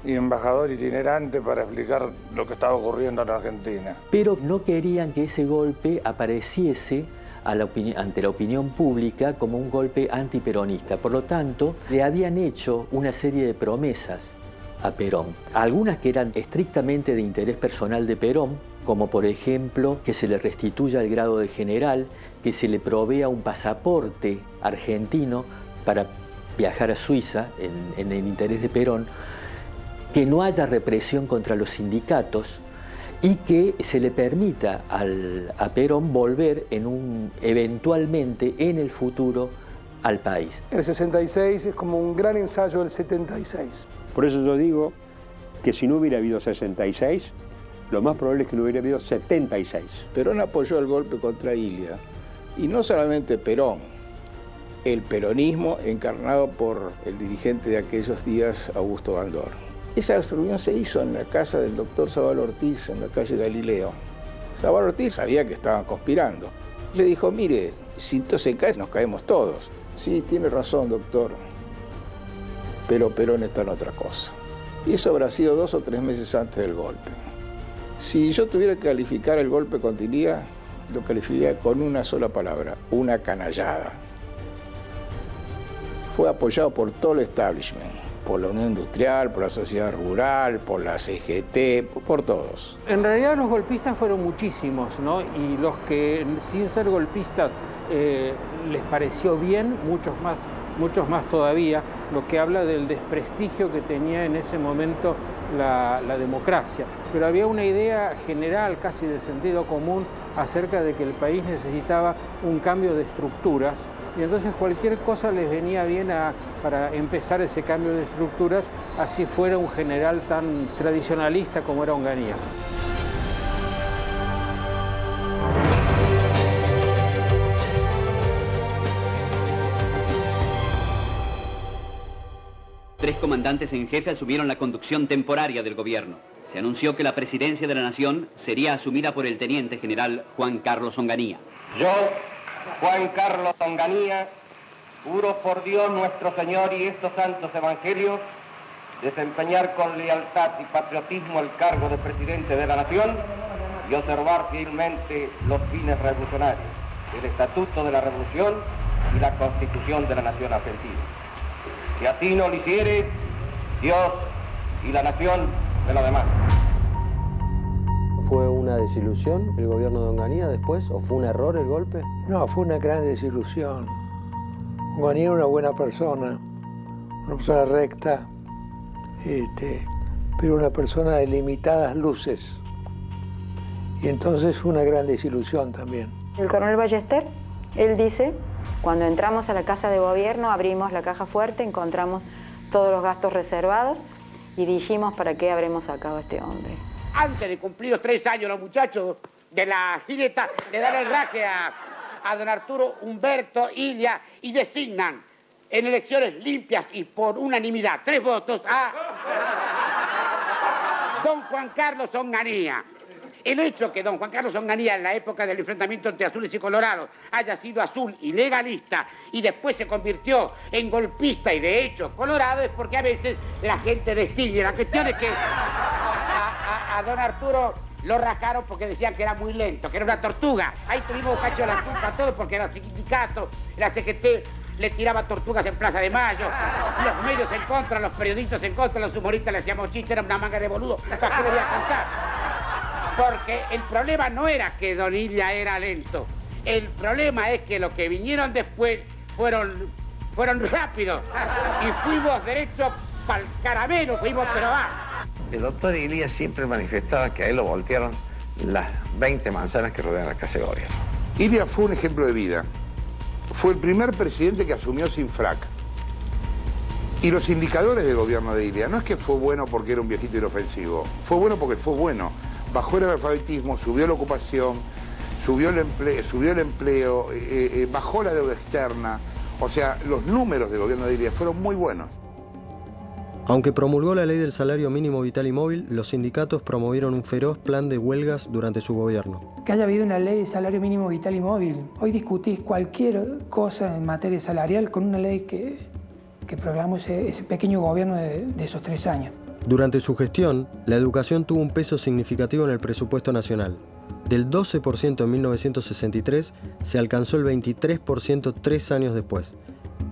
y embajador itinerante para explicar lo que estaba ocurriendo en Argentina. Pero no querían que ese golpe apareciese ante la opinión pública como un golpe antiperonista. Por lo tanto, le habían hecho una serie de promesas a Perón. Algunas que eran estrictamente de interés personal de Perón, como por ejemplo que se le restituya el grado de general, que se le provea un pasaporte argentino para viajar a Suiza en el interés de Perón, que no haya represión contra los sindicatos y que se le permita a Perón volver eventualmente en el futuro al país. El 66 es como un gran ensayo del 76. Por eso yo digo que si no hubiera habido 66, lo más probable es que no hubiera habido 76. Perón apoyó el golpe contra Ilia, y no solamente Perón, el peronismo encarnado por el dirigente de aquellos días, Augusto Bandor. Esa reunión se hizo en la casa del doctor Zabal Ortiz, en la calle Galileo. Zabal Ortiz sabía que estaban conspirando. Le dijo: mire, si esto se cae, nos caemos todos. Sí, tiene razón, doctor, pero Perón está en otra cosa. Y eso habrá sido 2 o 3 meses antes del golpe. Si yo tuviera que calificar el golpe contra Ilia, lo calificaría con una sola palabra: una canallada. fue apoyado por todo el establishment, por la Unión Industrial, por la sociedad rural, por la CGT, por todos. En realidad los golpistas fueron muchísimos, ¿no? Y los que sin ser golpistas les pareció bien, muchos más todavía, lo que habla del desprestigio que tenía en ese momento la democracia. Pero había una idea general, casi de sentido común, acerca de que el país necesitaba un cambio de estructuras, y entonces cualquier cosa les venía bien para empezar ese cambio de estructuras, así fuera un general tan tradicionalista como era Onganía. Tres comandantes en jefe asumieron la conducción temporaria del gobierno. Se anunció que la presidencia de la nación sería asumida por el teniente general Juan Carlos Onganía. Yo, Juan Carlos Onganía, juro por Dios nuestro Señor y estos santos evangelios, desempeñar con lealtad y patriotismo el cargo de presidente de la nación y observar fielmente los fines revolucionarios, el Estatuto de la Revolución y la Constitución de la Nación Argentina. Si así no lo hiciere, Dios y la nación me lo demás. ¿Fue una desilusión el gobierno de Onganía después? ¿O fue un error el golpe? No, fue una gran desilusión. Onganía era una buena persona recta, pero una persona de limitadas luces. Y entonces fue una gran desilusión también. El coronel Ballester, él dice, cuando entramos a la Casa de Gobierno, abrimos la caja fuerte, encontramos todos los gastos reservados y dijimos, ¿para qué habremos sacado a este hombre? Antes de cumplir los 3 años, los muchachos de la jineta le dan el raje a don Arturo Humberto Ilia y designan en elecciones limpias y por unanimidad 3 votos a don Juan Carlos Onganía. El hecho que don Juan Carlos Onganía en la época del enfrentamiento entre azules y colorados haya sido azul y legalista y después se convirtió en golpista y de hecho colorado es porque a veces la gente distingue. La cuestión es que a don Arturo lo rajaron porque decían que era muy lento, que era una tortuga. Ahí tuvimos un cacho de la culpa todo porque era sindicato, la CGT le tiraba tortugas en Plaza de Mayo, los medios en contra, los periodistas en contra, los humoristas le hacíamos chistes, era una manga de boludo. ¿Para qué le voy a contar? Porque el problema no era que don Ilia era lento. El problema es que los que vinieron después fueron rápidos. Y fuimos derecho para el caramelo, fuimos pero va. El doctor Ilia siempre manifestaba que a él lo voltearon las 20 manzanas que rodean la Casa de Gobierno. Ilia fue un ejemplo de vida. Fue el primer presidente que asumió sin frac. Y los indicadores del gobierno de Ilia, no es que fue bueno porque era un viejito inofensivo, fue bueno porque fue bueno. Bajó el analfabetismo, subió la ocupación, subió el empleo, bajó la deuda externa. O sea, los números del gobierno de Ilia fueron muy buenos. Aunque promulgó la ley del salario mínimo vital y móvil, los sindicatos promovieron un feroz plan de huelgas durante su gobierno. Que haya habido una ley de salario mínimo vital y móvil. Hoy discutís cualquier cosa en materia salarial con una ley que proclamó ese pequeño gobierno de esos 3 años. Durante su gestión, la educación tuvo un peso significativo en el presupuesto nacional. Del 12% en 1963 se alcanzó el 23% 3 años después.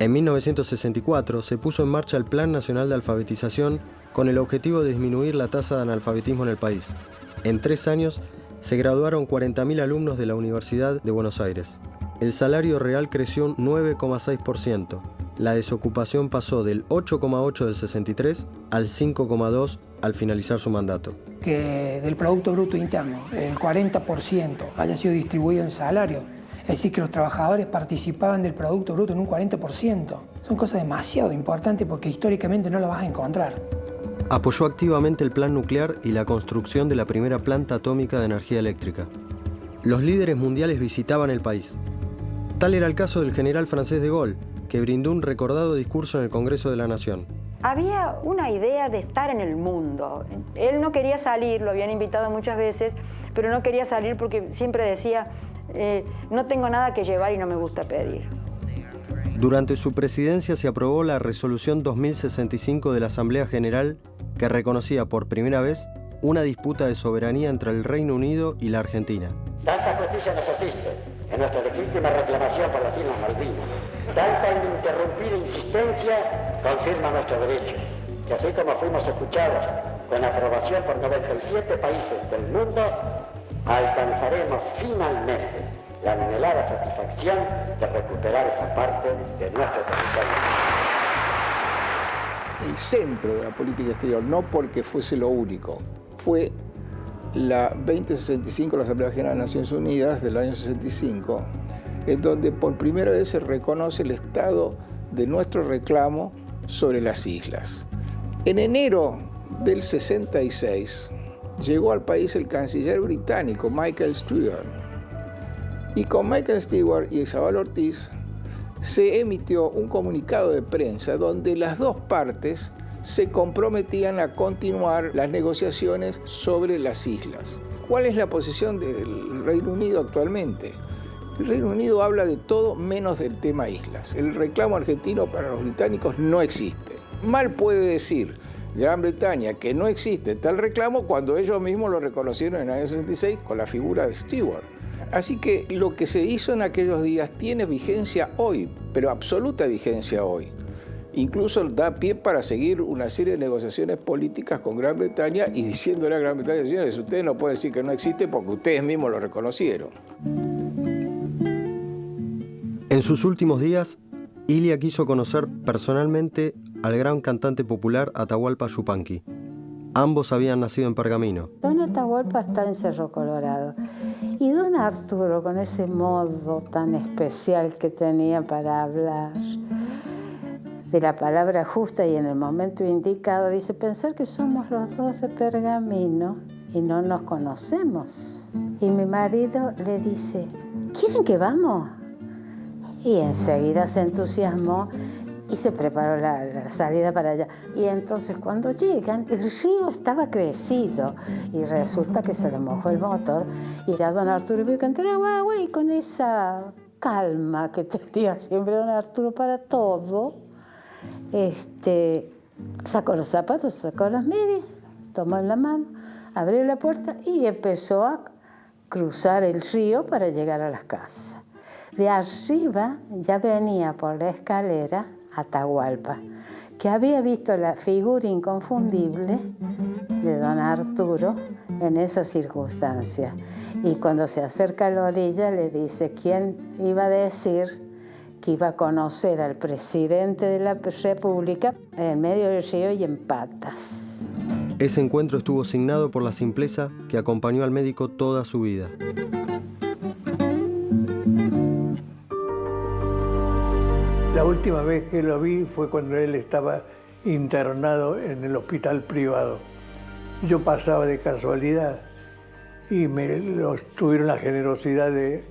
En 1964 se puso en marcha el Plan Nacional de Alfabetización con el objetivo de disminuir la tasa de analfabetismo en el país. En 3 años se graduaron 40.000 alumnos de la Universidad de Buenos Aires. El salario real creció un 9,6%. La desocupación pasó del 8,8 del 63 al 5,2 al finalizar su mandato. Que del Producto Bruto Interno el 40% haya sido distribuido en salario, es decir, que los trabajadores participaban del Producto Bruto en un 40%. Son cosas demasiado importantes porque históricamente no las vas a encontrar. Apoyó activamente el plan nuclear y la construcción de la primera planta atómica de energía eléctrica. Los líderes mundiales visitaban el país. Tal era el caso del general francés de Gaulle, que brindó un recordado discurso en el Congreso de la Nación. Había una idea de estar en el mundo. Él no quería salir, lo habían invitado muchas veces, pero no quería salir porque siempre decía, no tengo nada que llevar y no me gusta pedir. Durante su presidencia se aprobó la Resolución 2065 de la Asamblea General, que reconocía por primera vez una disputa de soberanía entre el Reino Unido y la Argentina. Tanta justicia nos asiste. en nuestra legítima reclamación por las Islas Malvinas. Tanta ininterrumpida insistencia confirma nuestro derecho, que así como fuimos escuchados con aprobación por 97 países del mundo, alcanzaremos finalmente la anhelada satisfacción de recuperar esa parte de nuestro territorio. El centro de la política exterior, no porque fuese lo único, fue la 2065, la Asamblea General de Naciones Unidas del año 65, en donde por primera vez se reconoce el estado de nuestro reclamo sobre las islas. En enero del 66 llegó al país el canciller británico Michael Stewart, y con Michael Stewart y Isabel Ortiz se emitió un comunicado de prensa donde las dos partes se comprometían a continuar las negociaciones sobre las islas. ¿Cuál es la posición del Reino Unido actualmente? El Reino Unido habla de todo menos del tema islas. El reclamo argentino para los británicos no existe. Mal puede decir Gran Bretaña que no existe tal reclamo cuando ellos mismos lo reconocieron en el año 66 con la figura de Stewart. Así que lo que se hizo en aquellos días tiene vigencia hoy, pero absoluta vigencia hoy. Incluso da pie para seguir una serie de negociaciones políticas con Gran Bretaña y diciéndole a Gran Bretaña, señores, ustedes no pueden decir que no existe porque ustedes mismos lo reconocieron. En sus últimos días, Ilia quiso conocer personalmente al gran cantante popular Atahualpa Yupanqui. Ambos habían nacido en Pergamino. Don Atahualpa está en Cerro Colorado. Y don Arturo, con ese modo tan especial que tenía para hablar de la palabra justa y en el momento indicado, dice, pensar que somos los dos de Pergamino y no nos conocemos. Y mi marido le dice, ¿quieren que vamos? Y enseguida se entusiasmó y se preparó la salida para allá. Y entonces cuando llegan, el río estaba crecido y resulta que se le mojó el motor y ya don Arturo vio que entraba agua y con esa calma que tenía siempre don Arturo para todo, sacó los zapatos, sacó las medias, tomó en la mano, abrió la puerta y empezó a cruzar el río para llegar a las casas. De arriba ya venía por la escalera Atahualpa, que había visto la figura inconfundible de don Arturo en esa circunstancia. Y cuando se acerca a la orilla le dice, ¿quién iba a decir que iba a conocer al presidente de la República en medio del río y en patas? Ese encuentro estuvo signado por la simpleza que acompañó al médico toda su vida. La última vez que lo vi fue cuando él estaba internado en el hospital privado. Yo pasaba de casualidad y tuvieron la generosidad de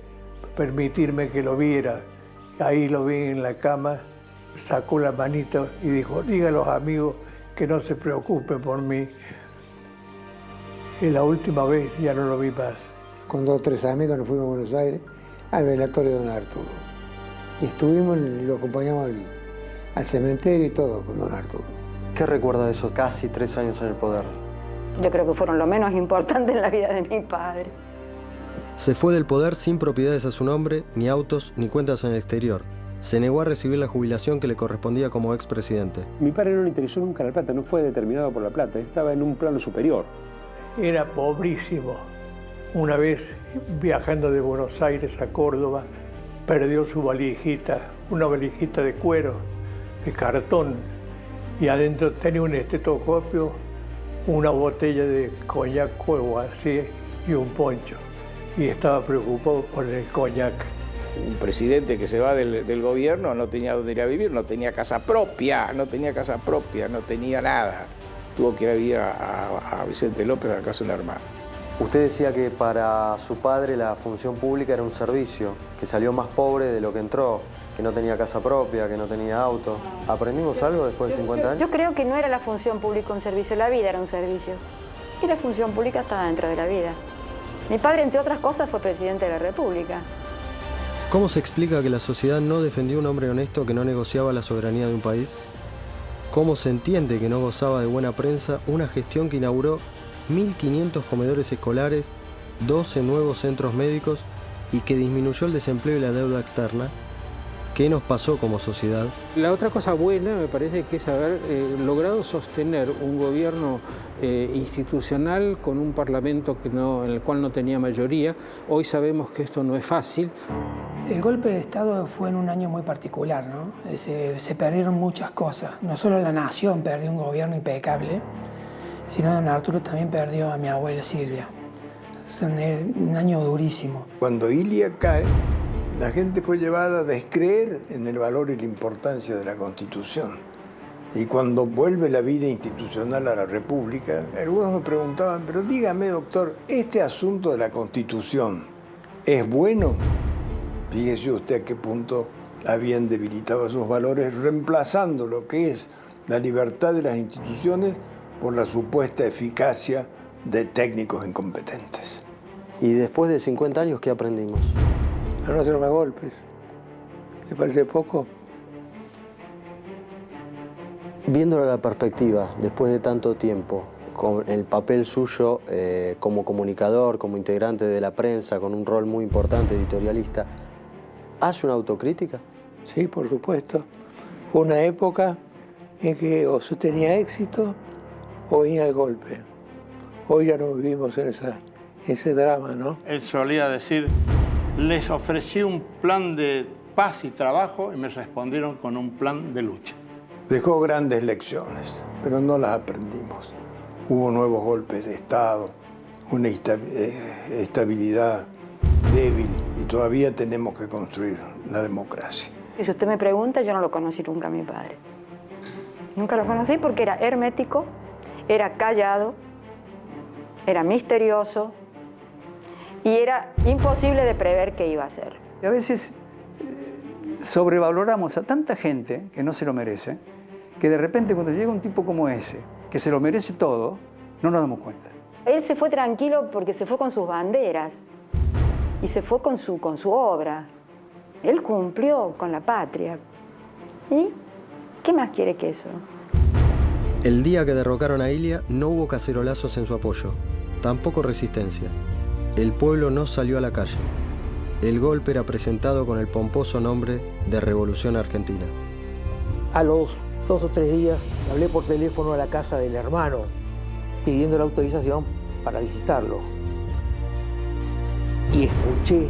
permitirme que lo viera. Ahí lo vi en la cama, sacó la manito y dijo, diga a los amigos que no se preocupen por mí. Y la última vez ya no lo vi más. Con 2 o 3 amigos nos fuimos a Buenos Aires al velatorio de don Arturo. Y estuvimos y lo acompañamos al cementerio y todo con don Arturo. ¿Qué recuerda de esos casi 3 años en el poder? Yo creo que fueron lo menos importante en la vida de mi padre. Se fue del poder sin propiedades a su nombre, ni autos, ni cuentas en el exterior. Se negó a recibir la jubilación que le correspondía como expresidente. Mi padre no le interesó nunca la plata, no fue determinado por la plata, estaba en un plano superior. Era pobrísimo. Una vez, viajando de Buenos Aires a Córdoba, perdió su valijita, una valijita de cuero, de cartón, y adentro tenía un estetoscopio, una botella de coñac o así y un poncho. Y estaba preocupado por el coñac. Un presidente que se va del gobierno no tenía dónde ir a vivir, no tenía casa propia, no tenía nada. Tuvo que ir a vivir a Vicente López, a la casa de un hermano. Usted decía que para su padre la función pública era un servicio, que salió más pobre de lo que entró, que no tenía casa propia, que no tenía auto. ¿Aprendimos algo después de 50 años? Yo creo que no era la función pública un servicio, la vida era un servicio. Y la función pública estaba dentro de la vida. Mi padre, entre otras cosas, fue presidente de la República. ¿Cómo se explica que la sociedad no defendió a un hombre honesto que no negociaba la soberanía de un país? ¿Cómo se entiende que no gozaba de buena prensa una gestión que inauguró 1.500 comedores escolares, 12 nuevos centros médicos y que disminuyó el desempleo y la deuda externa, ¿qué nos pasó como sociedad? La otra cosa buena me parece que es haber logrado sostener un gobierno institucional con un parlamento en el cual no tenía mayoría. Hoy sabemos que esto no es fácil. El golpe de Estado fue en un año muy particular, ¿no? Se perdieron muchas cosas. No solo la nación perdió un gobierno impecable, sino don Arturo también perdió a mi abuela Silvia. Es un año durísimo. Cuando Ilia cae, la gente fue llevada a descreer en el valor y la importancia de la Constitución. Y cuando vuelve la vida institucional a la República, algunos me preguntaban, pero dígame, doctor, ¿este asunto de la Constitución es bueno? Fíjese usted a qué punto habían debilitado esos valores, reemplazando lo que es la libertad de las instituciones por la supuesta eficacia de técnicos incompetentes. Y después de 50 años, ¿qué aprendimos? A no hacer más golpes. ¿Le parece poco? Viéndolo a la perspectiva, después de tanto tiempo, con el papel suyo como comunicador, como integrante de la prensa, con un rol muy importante, editorialista, ¿hace una autocrítica? Sí, por supuesto. Fue una época en que o se tenía éxito o venía el golpe. Hoy ya no vivimos en ese drama, ¿no? Él solía decir, les ofrecí un plan de paz y trabajo y me respondieron con un plan de lucha. Dejó grandes lecciones, pero no las aprendimos. Hubo nuevos golpes de Estado, una estabilidad débil y todavía tenemos que construir la democracia. Y si usted me pregunta, yo no lo conocí nunca a mi padre. Nunca lo conocí porque era hermético, era callado, era misterioso y era imposible de prever qué iba a hacer. Y a veces sobrevaloramos a tanta gente que no se lo merece, que de repente cuando llega un tipo como ese, que se lo merece todo, no nos damos cuenta. Él se fue tranquilo porque se fue con sus banderas y se fue con su obra. Él cumplió con la patria. ¿Y qué más quiere que eso? El día que derrocaron a Ilia no hubo cacerolazos en su apoyo, tampoco resistencia. El pueblo no salió a la calle. El golpe era presentado con el pomposo nombre de Revolución Argentina. A los 2 o 3 días hablé por teléfono a la casa del hermano pidiendo la autorización para visitarlo. Y escuché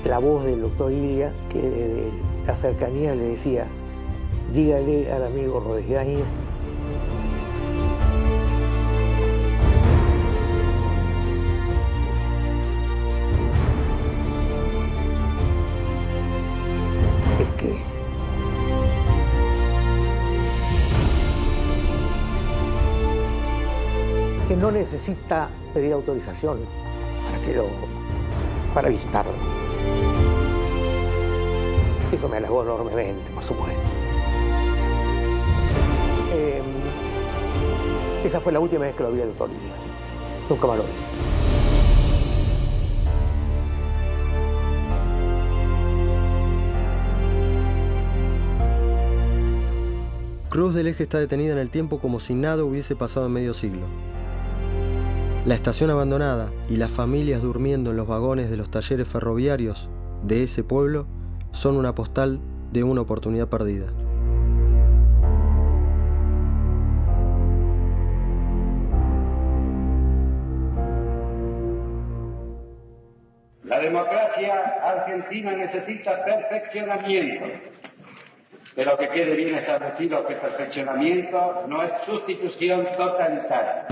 la voz del doctor Ilia que de la cercanía le decía, dígale al amigo Rodríguez Áñez que no necesita pedir autorización para visitarlo. Eso me halagó enormemente, por supuesto. Esa fue la última vez que lo vi al doctor Ilia. Nunca más lo vi. Cruz del Eje está detenida en el tiempo como si nada hubiese pasado en medio siglo. La estación abandonada y las familias durmiendo en los vagones de los talleres ferroviarios de ese pueblo son una postal de una oportunidad perdida. La democracia argentina necesita perfeccionamiento, pero que quede bien establecido que perfeccionamiento no es sustitución totalitaria.